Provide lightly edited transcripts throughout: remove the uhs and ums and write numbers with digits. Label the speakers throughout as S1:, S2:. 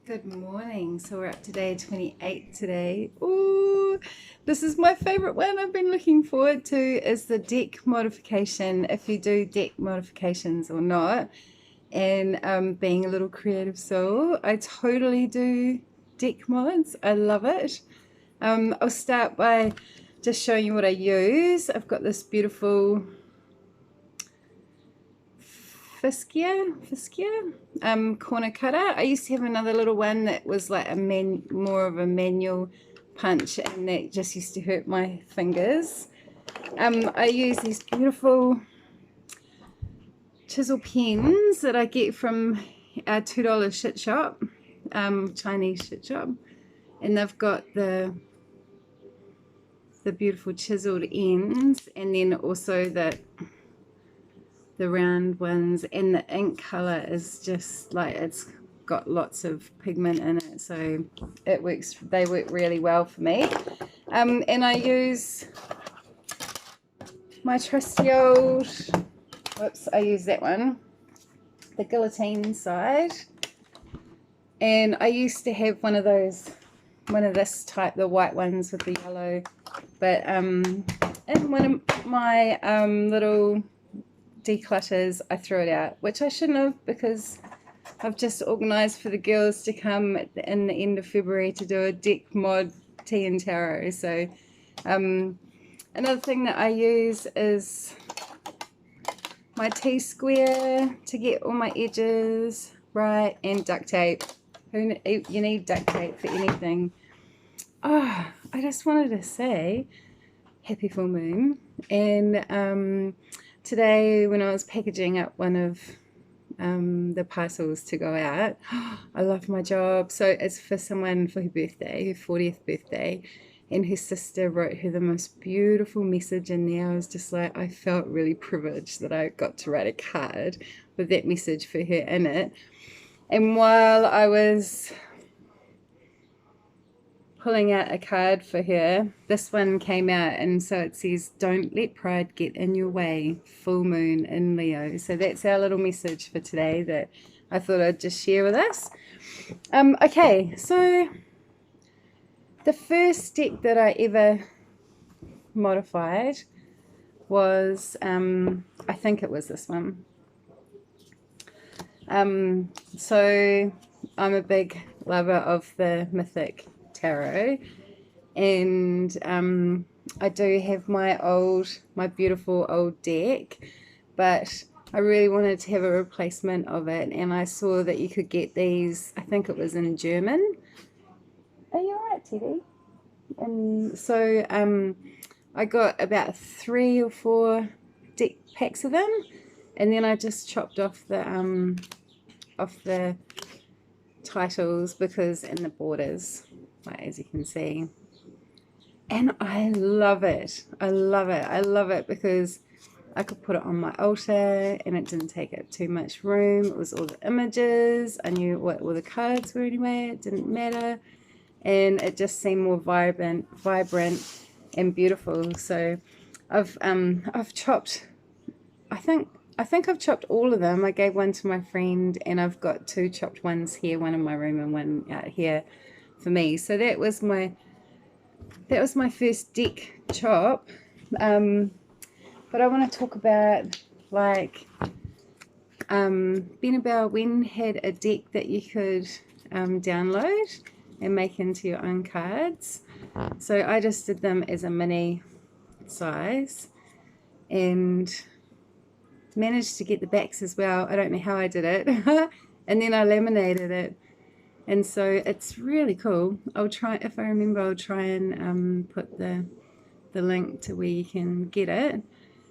S1: Good morning. So we're up to day 28 today. Ooh, this is my favorite one I've been looking forward to is the deck modification, if you do deck modifications or not. And being a little creative soul, I totally do deck mods. I love it. I'll start by just showing you what I use. I've got this beautiful Fiskia corner cutter. I used to have another little one that was like more of a manual punch, and that just used to hurt my fingers. I use these beautiful chisel pens that I get from our $2 shit shop, Chinese shit shop, and they've got the beautiful chiseled ends, and then also the round ones, and the ink color is just like, it's got lots of pigment in it, so they work really well for me. And I use my trusty old, I use that one, the guillotine side, and I used to have one of this type, the white ones with the yellow, but in one of my little declutters, I threw it out, which I shouldn't have, because I've just organized for the girls to come in the end of February to do a deck mod tea and tarot. So another thing that I use is my T-square to get all my edges right, and duct tape. You need duct tape for anything. Oh, I just wanted to say happy full moon. And today, when I was packaging up one of the parcels to go out, I love my job. So it's for someone for her birthday, her 40th birthday, and her sister wrote her the most beautiful message in there. I was just like, I felt really privileged that I got to write a card with that message for her in it. And while I was pulling out a card for her, this one came out, and so it says, don't let pride get in your way, full moon in Leo. So that's our little message for today that I thought I'd just share with us. Okay, so the first deck that I ever modified was, I think it was this one. So I'm a big lover of the Mythic Tarot, and I do have my beautiful old deck, but I really wanted to have a replacement of it, and I saw that you could get these, I think it was in German. Are you alright, Teddy? And so I got about 3 or 4 deck packs of them, and then I just chopped off the titles because in the borders, like, as you can see, and I love it. I love it because I could put it on my altar and it didn't take up too much room. It was all the images, I knew what all the cards were anyway, it didn't matter, and it just seemed more vibrant and beautiful. So I've chopped, I think I've chopped all of them. I gave one to my friend, and I've got 2 chopped ones here, one in my room and one out here for me. So that was my first deck chop. But I want to talk about, like, Benabel Wen had a deck that you could download and make into your own cards. So I just did them as a mini size and managed to get the backs as well. I don't know how I did it. And then I laminated it, and so it's really cool. I'll try, if I remember, I'll try and put the link to where you can get it,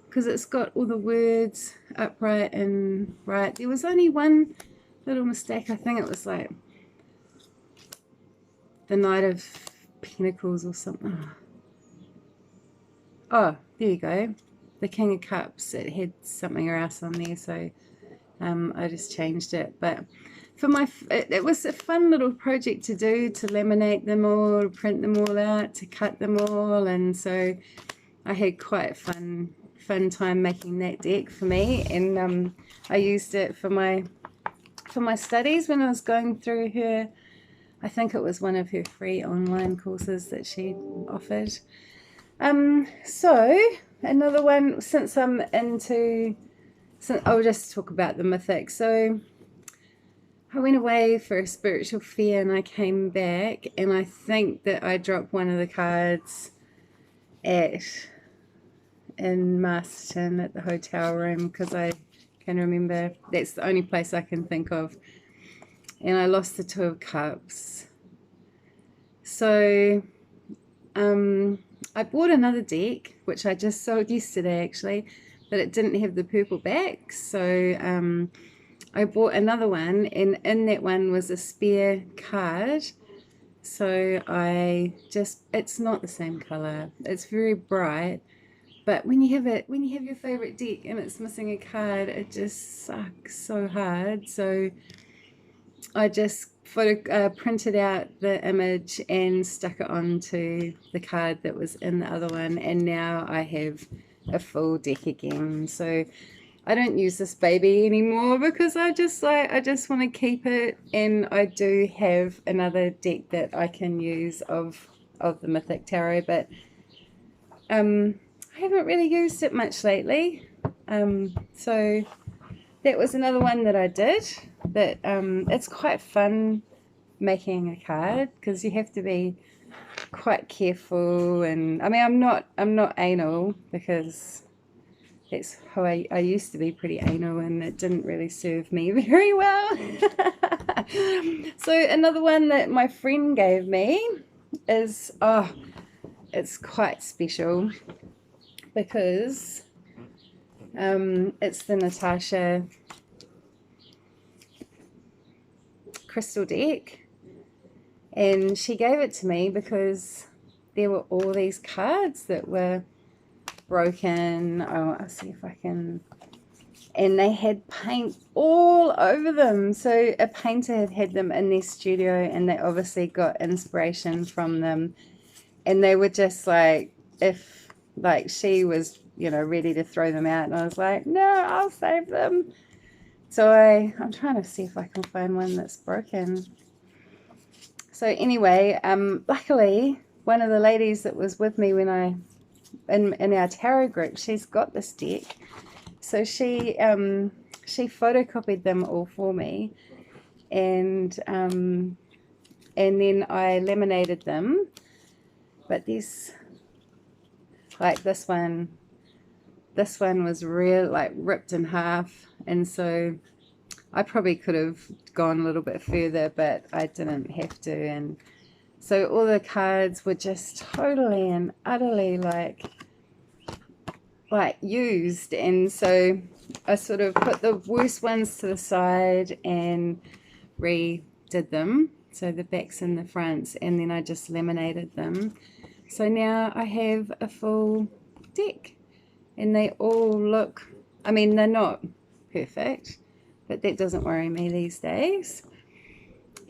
S1: because it's got all the words upright and right. There was only one little mistake. I think it was like the Knight of Pentacles or something. Oh, there you go. The King of Cups, it had something else on there, so I just changed it. But for it was a fun little project to do, to laminate them all, to print them all out, to cut them all, and so I had quite a fun time making that deck for me. And I used it for my studies when I was going through her I think it was one of her free online courses that she offered. So another one, since I'm into, I'll just talk about the mythic. So I went away for a spiritual fair and I came back, and I think that I dropped one of the cards in Masterton at the hotel room, because I can remember that's the only place I can think of, and I lost the Two of Cups. So I bought another deck, which I just sold yesterday actually, but it didn't have the purple back, so I bought another one, and in that one was a spare card. So it's not the same color, it's very bright, but when you have your favorite deck and it's missing a card, it just sucks so hard. So I just printed out the image and stuck it onto the card that was in the other one, and now I have a full deck again. So I don't use this baby anymore because I just want to keep it, and I do have another deck that I can use of the Mythic Tarot, but I haven't really used it much lately. So that was another one that I did, that it's quite fun making a card, because you have to be quite careful, and I mean I'm not anal, because that's how I used to be pretty anal, and it didn't really serve me very well. So another one that my friend gave me is, it's quite special, because it's the Natasha Crystal deck, and she gave it to me because there were all these cards that were broken. I'll see if I can, and they had paint all over them. So a painter had them in their studio, and they obviously got inspiration from them, and they were just like, if like she was, you know, ready to throw them out, and I was like, no, I'll save them. So I'm trying to see if I can find one that's broken. So anyway, luckily one of the ladies that was with me when in our tarot group, she's got this deck, so she photocopied them all for me, and then I laminated them. But this one was real, like ripped in half, and so I probably could have gone a little bit further, but I didn't have to. And so all the cards were just totally and utterly like used, and so I sort of put the worst ones to the side and redid them, so the backs and the fronts, and then I just laminated them. So now I have a full deck, and they all look, I mean, they're not perfect, but that doesn't worry me these days.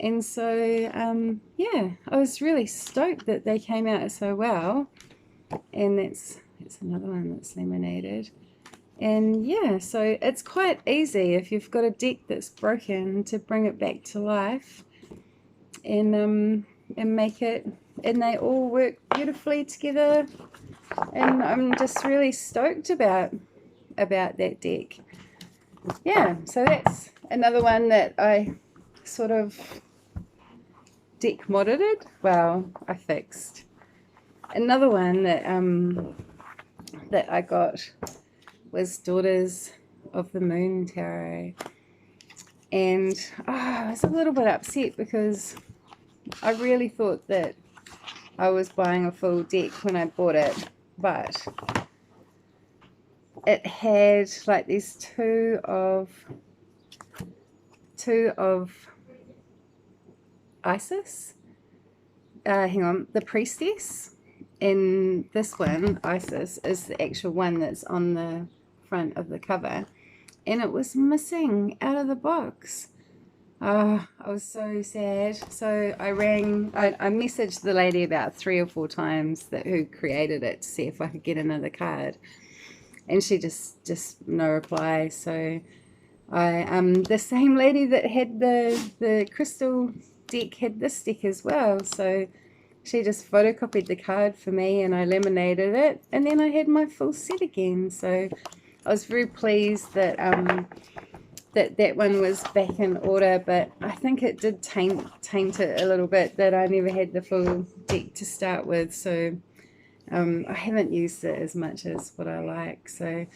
S1: And so yeah, I was really stoked that they came out so well, and it's another one that's laminated. And yeah, so it's quite easy if you've got a deck that's broken to bring it back to life, and make it, and they all work beautifully together, and I'm just really stoked about that deck. Yeah, so that's another one that I sort of deck modded it. Well, I fixed. Another one that that I got was Daughters of the Moon Tarot, and I was a little bit upset because I really thought that I was buying a full deck when I bought it, but it had like these two of Isis, hang on, the Priestess, and this one, Isis, is the actual one that's on the front of the cover, and it was missing out of the box. I was so sad. So I messaged the lady about 3 or 4 times who created it to see if I could get another card, and she just no reply. So I the same lady that had the crystal deck had this deck as well, so she just photocopied the card for me and I laminated it, and then I had my full set again. So I was very pleased that that one was back in order, but I think it did taint it a little bit that I never had the full deck to start with. So I haven't used it as much as what I like. So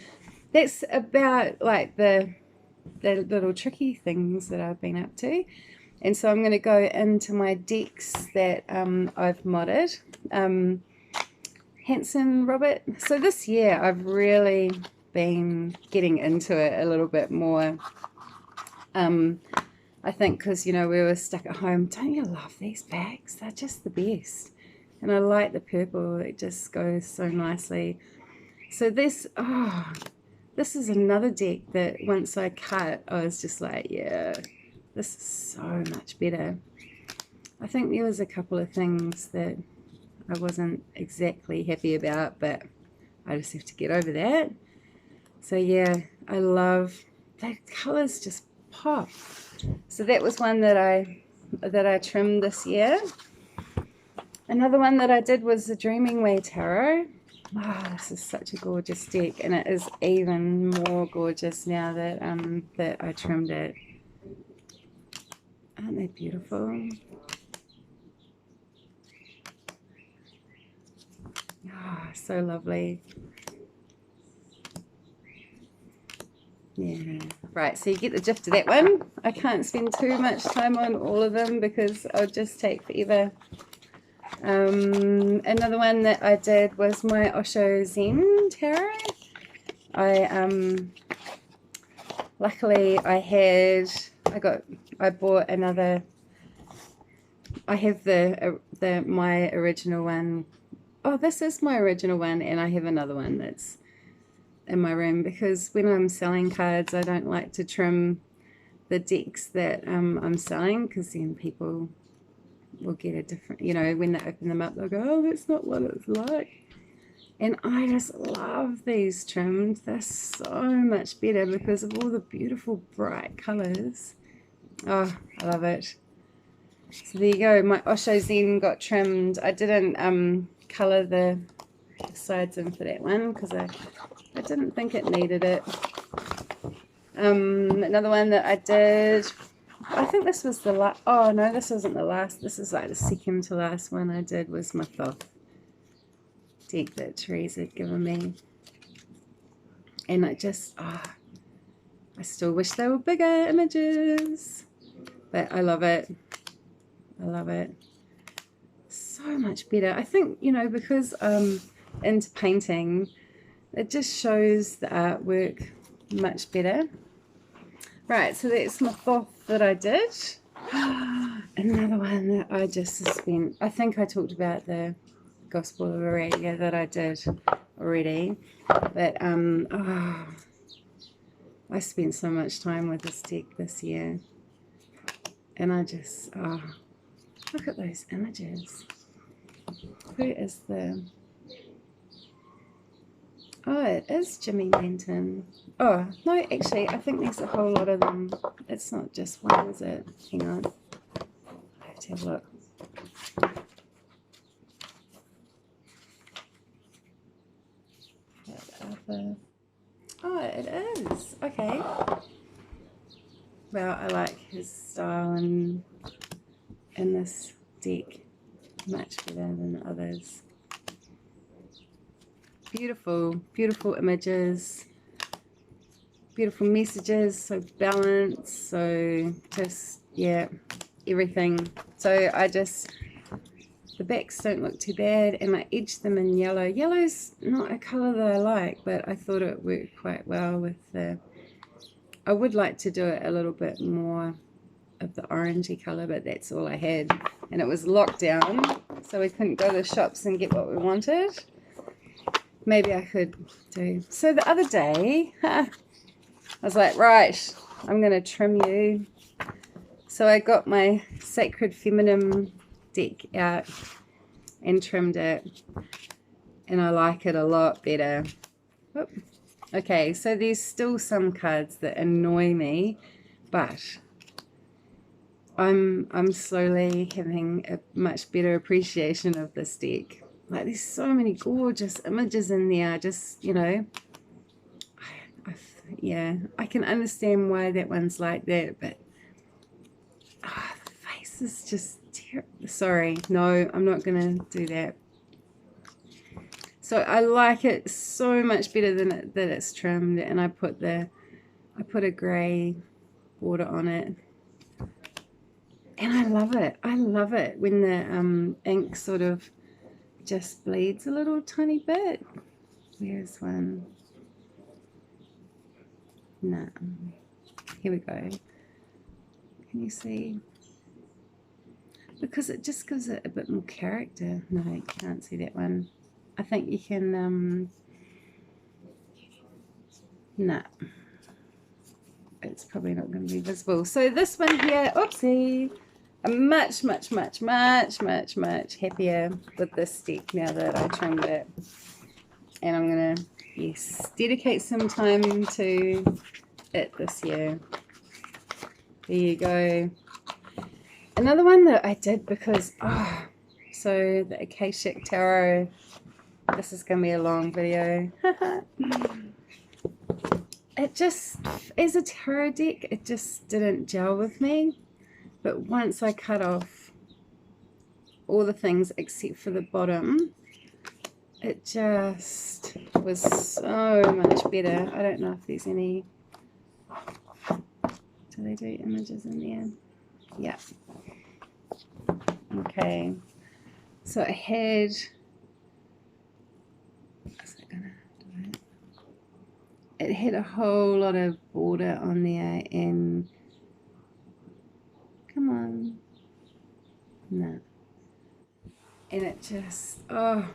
S1: that's about like the little tricky things that I've been up to. And so I'm going to go into my decks that I've modded. Hanson Robert. So this year I've really been getting into it a little bit more. I think because, you know, we were stuck at home. Don't you love these bags? They're just the best. And I like the purple. It just goes so nicely. So this, this is another deck that once I cut, I was just like, yeah, this is so much better. I think there was a couple of things that I wasn't exactly happy about, but I just have to get over that. So yeah, I love, the colours just pop. So that was one that I trimmed this year. Another one that I did was the Dreaming Way Tarot. Oh, this is such a gorgeous deck, and it is even more gorgeous now that that I trimmed it. Aren't they beautiful? Ah, oh, so lovely. Yeah, right, so you get the gist of that one. I can't spend too much time on all of them because I'll just take forever. Another one that I did was my Osho Zen Tarot. Luckily I bought another. I have my original one. Oh, this is my original one, and I have another one that's in my room because when I'm selling cards, I don't like to trim the decks that I'm selling, because then people will get a different, you know, when they open them up, they'll go, oh, that's not what it's like. And I just love these trims. They're so much better because of all the beautiful bright colors. Oh, I love it. So there you go, my Osho Zen got trimmed. I didn't color the sides in for that one because I didn't think it needed it. Another one that I did, I think this was the last, oh no, this isn't the last, this is like the second to last one I did, was my Thoth deck that Therese had given me. And I just, I still wish they were bigger images, but I love it. I love it. So much better. I think, you know, because into painting, it just shows the artwork much better. Right, so that's my Thoth that I did. Another one that I just spent, I think I talked about the Gospel of Aurelia that I did already, but I spent so much time with this deck this year, and I just, look at those images. Who is the, oh, it is Jimmy Manton. Oh, no, actually, I think there's a whole lot of them. It's not just one, is it? Hang on. I have to have a look. Oh, it is. Okay. Well, I like his style in this deck much better than others. Beautiful, beautiful images, beautiful messages, so balanced, so just, yeah, everything. So I just, the backs don't look too bad, and I edged them in yellow. Yellow's not a colour that I like, but I thought it worked quite well with the, I would like to do it a little bit more of the orangey colour, but that's all I had, and it was locked down, so we couldn't go to the shops and get what we wanted. Maybe I could do. So the other day, I was like, right, I'm going to trim you. So I got my Sacred Feminine deck out and trimmed it, and I like it a lot better. Oop. Okay, so there's still some cards that annoy me, but I'm slowly having a much better appreciation of this deck. Like, there's so many gorgeous images in there. Just, you know, yeah, I can understand why that one's like that, but the face is just terrible. Sorry, no, I'm not gonna do that. So I like it so much better than that it's trimmed, and I put a grey border on it, and I love it. I love it when the ink sort of just bleeds a little tiny bit. Where's one? No. Here we go. Can you see? Because it just gives it a bit more character. No, you can't see that one. I think you can, no. It's probably not going to be visible. So this one here, oopsie, I'm much happier with this deck now that I trimmed it. And I'm going to, yes, dedicate some time to it this year. There you go. Another one that I did because, so the Acacia Tarot, this is going to be a long video. It just, as a tarot deck, it just didn't gel with me. But once I cut off all the things except for the bottom, it just was so much better. I don't know if there's any, do they do images in there? Yeah. Okay. So I had, is it gonna do it? It had a whole lot of border on there, and come on, no, and it just, oh,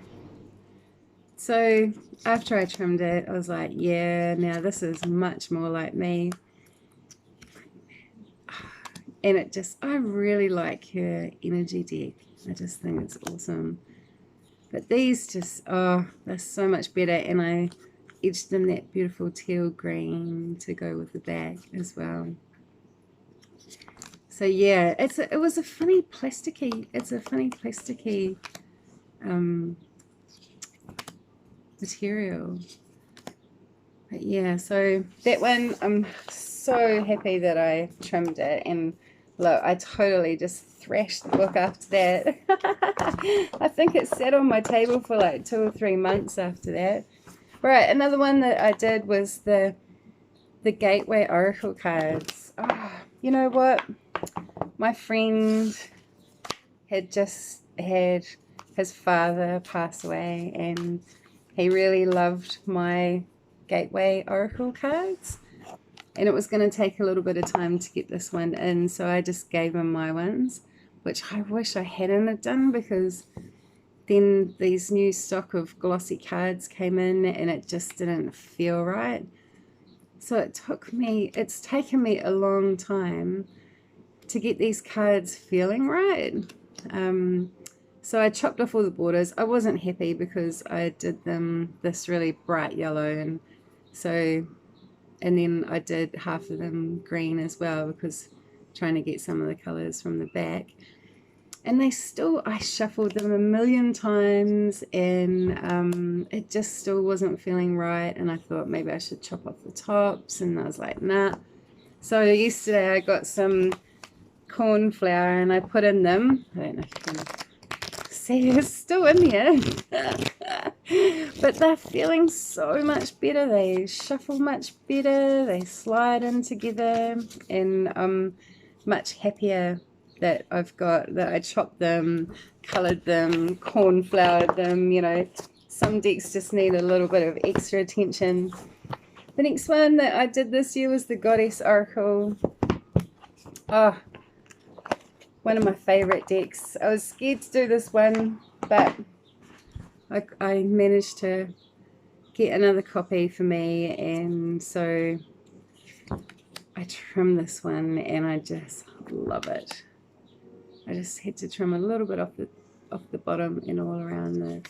S1: so after I trimmed it, I was like, yeah, now this is much more like me. And it just, I really like her energy deck. I just think it's awesome. But these just, oh, they're so much better, and I edged them that beautiful teal green to go with the back as well. So yeah, it was a funny plasticky, it's a funny plasticky material. But yeah, so that one, I'm so happy that I trimmed it. And look, I totally just thrashed the book after that. I think it sat on my table for like 2 or 3 months after that. Right, another one that I did was the Gateway Oracle cards. Oh, you know what? My friend had just had his father pass away, and he really loved my Gateway Oracle cards, and it was going to take a little bit of time to get this one in, so I just gave him my ones, which I wish I hadn't have done, because then these new stock of glossy cards came in and it just didn't feel right. So it's taken me a long time to get these cards feeling right. So I chopped off all the borders. I wasn't happy because I did them this really bright yellow, and then I did half of them green as well, because trying to get some of the colors from the back. And I shuffled them a million times, and it just still wasn't feeling right. And I thought maybe I should chop off the tops, and I was like, nah. So yesterday I got some corn flour and I put in them. I don't know if you can see, it's still in here. But they're feeling so much better. They shuffle much better. They slide in together, and I'm much happier that I chopped them, colored them, corn floured them. You know, some decks just need a little bit of extra attention. The next one that I did this year was the Goddess Oracle. Oh, one of my favorite decks. I was scared to do this one, but I managed to get another copy for me, and so I trimmed this one, and I just love it. I just had to trim a little bit off the bottom and all around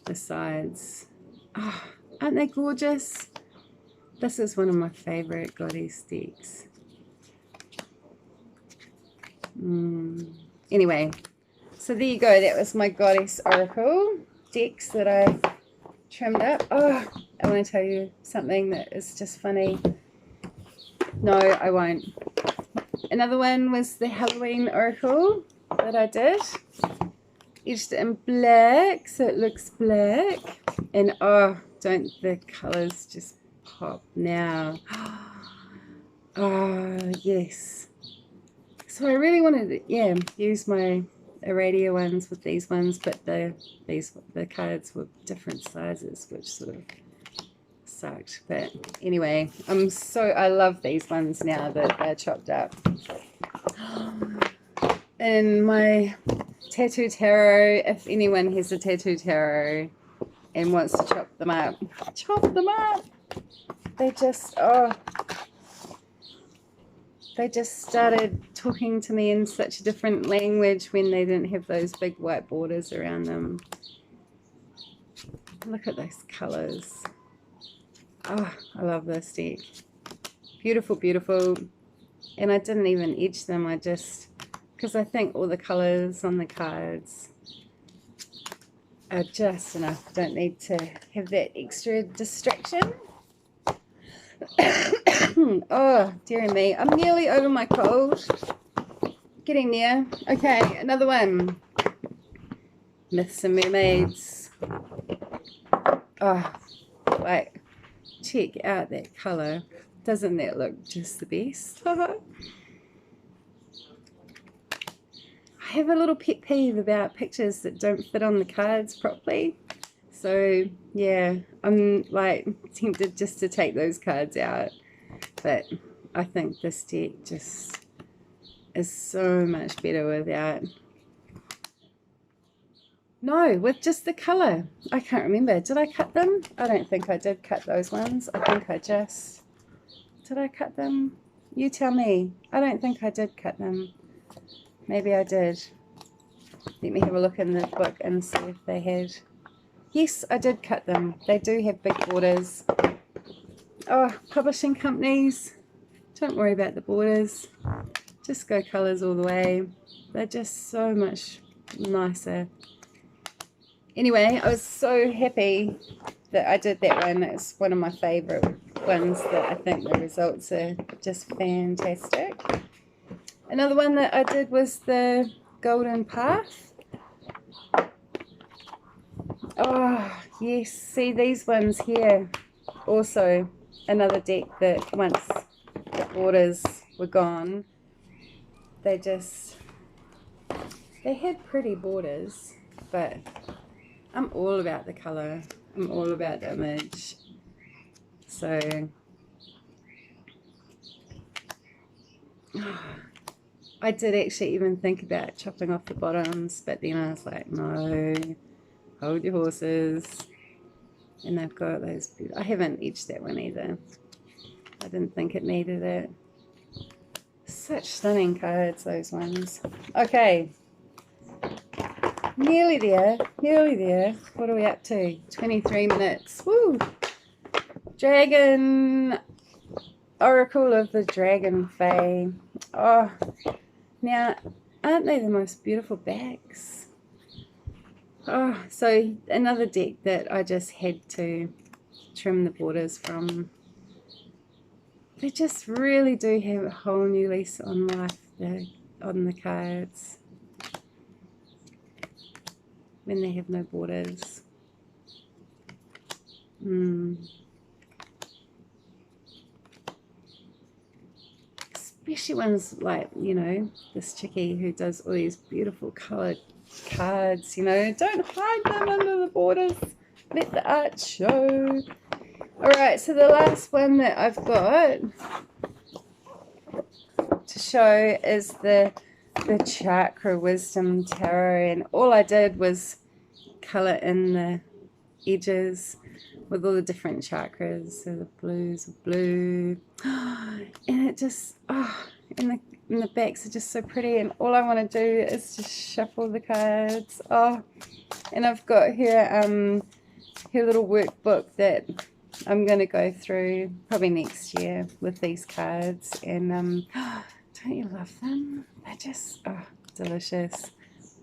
S1: the sides. Oh, aren't they gorgeous? This is one of my favorite Goddess decks. Anyway, so there you go. That was my Goddess Oracle decks that I trimmed up. Oh, I want to tell you something that is just funny. No, I won't. Another one was the Halloween Oracle that I did. Edged it in black, so it looks black. And oh, don't the colours just pop now. Oh, yes. So I really wanted to, yeah, use my Aradia ones with these ones, but the cards were different sizes, which sort of sucked. But anyway, I love these ones now that they're chopped up. And my Tattoo Tarot, if anyone has a Tattoo Tarot and wants to chop them up. They just, oh, they just started talking to me in such a different language when they didn't have those big white borders around them. Look at those colors. Oh, I love this deck. Beautiful, beautiful. And I didn't even edge them. I just, because I think all the colors on the cards are just enough. I don't need to have that extra distraction. Oh, dearie me. I'm nearly over my cold. Getting there. Okay, another one. Myths and Mermaids. Oh, like, check out that colour. Doesn't that look just the best? I have a little pet peeve about pictures that don't fit on the cards properly. So, yeah, I'm like tempted just to take those cards out. But I think this deck just is so much better without. No, with just the colour. I can't remember. Did I cut them? I don't think I did cut those ones. I think I just... Did I cut them? You tell me. I don't think I did cut them. Maybe I did. Let me have a look in the book and see if they had... Yes, I did cut them. They do have big borders. Oh, publishing companies, don't worry about the borders. Just go colours all the way. They're just so much nicer. Anyway, I was so happy that I did that one. It's one of my favourite ones that I think the results are just fantastic. Another one that I did was the Golden Path. Oh, yes. See these ones here. Also, another deck that once the borders were gone, they had pretty borders, but I'm all about the colour. I'm all about the image. So, I did actually even think about chopping off the bottoms, but then I was like, no, hold your horses. And they've got those, I haven't edged that one either. I didn't think it needed it. Such stunning cards, those ones. Okay. Nearly there, nearly there. What are we up to? 23 minutes. Woo! Dragon, Oracle of the Dragon Fae. Oh, now, aren't they the most beautiful backs? Oh, so another deck that I just had to trim the borders from. They just really do have a whole new lease on life there on the cards when they have no borders. Especially ones like, you know, this chickie who does all these beautiful coloured cards, you know, don't hide them under the borders, let the art show. Alright, so the last one that I've got to show is the Chakra Wisdom Tarot, and all I did was colour in the edges with all the different chakras. So the blues are blue, and it just, oh, and the backs are just so pretty, and all I want to do is just shuffle the cards. Oh, and I've got her little workbook that I'm going to go through probably next year with these cards, and Don't you love them? They're just, oh, delicious.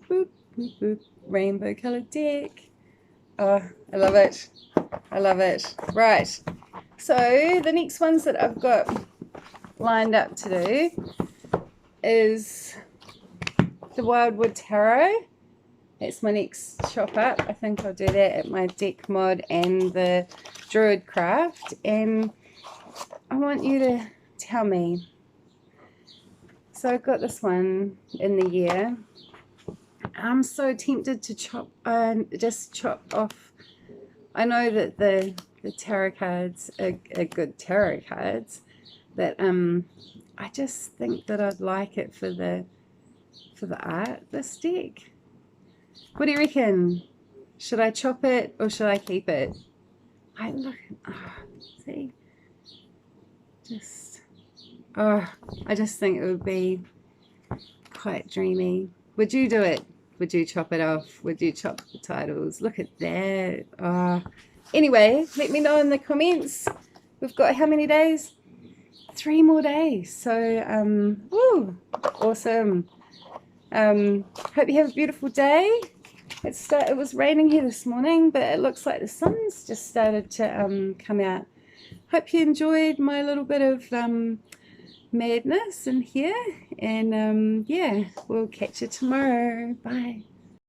S1: Boop, boop, boop. Rainbow colored deck. Oh, I love it. I love it. Right. So the next ones that I've got lined up to do is the Wildwood Tarot. That's my next chop up. I think I'll do that at my deck mod and the Druid Craft. And I want you to tell me. So I've got this one in the year. I'm so tempted to just chop off. I know that the tarot cards are good tarot cards. That I just think that I'd like it for the art. This deck. What do you reckon? Should I chop it or should I keep it? I look. Oh, see, I just think it would be quite dreamy. Would you do it? Would you chop it off? Would you chop the titles? Look at that. Oh. Anyway, let me know in the comments. We've got how many days? 3 more days. So, woo, awesome. Hope you have a beautiful day. It was raining here this morning, but it looks like the sun's just started to come out. Hope you enjoyed my little bit of madness in here, and yeah, we'll catch you tomorrow. Bye.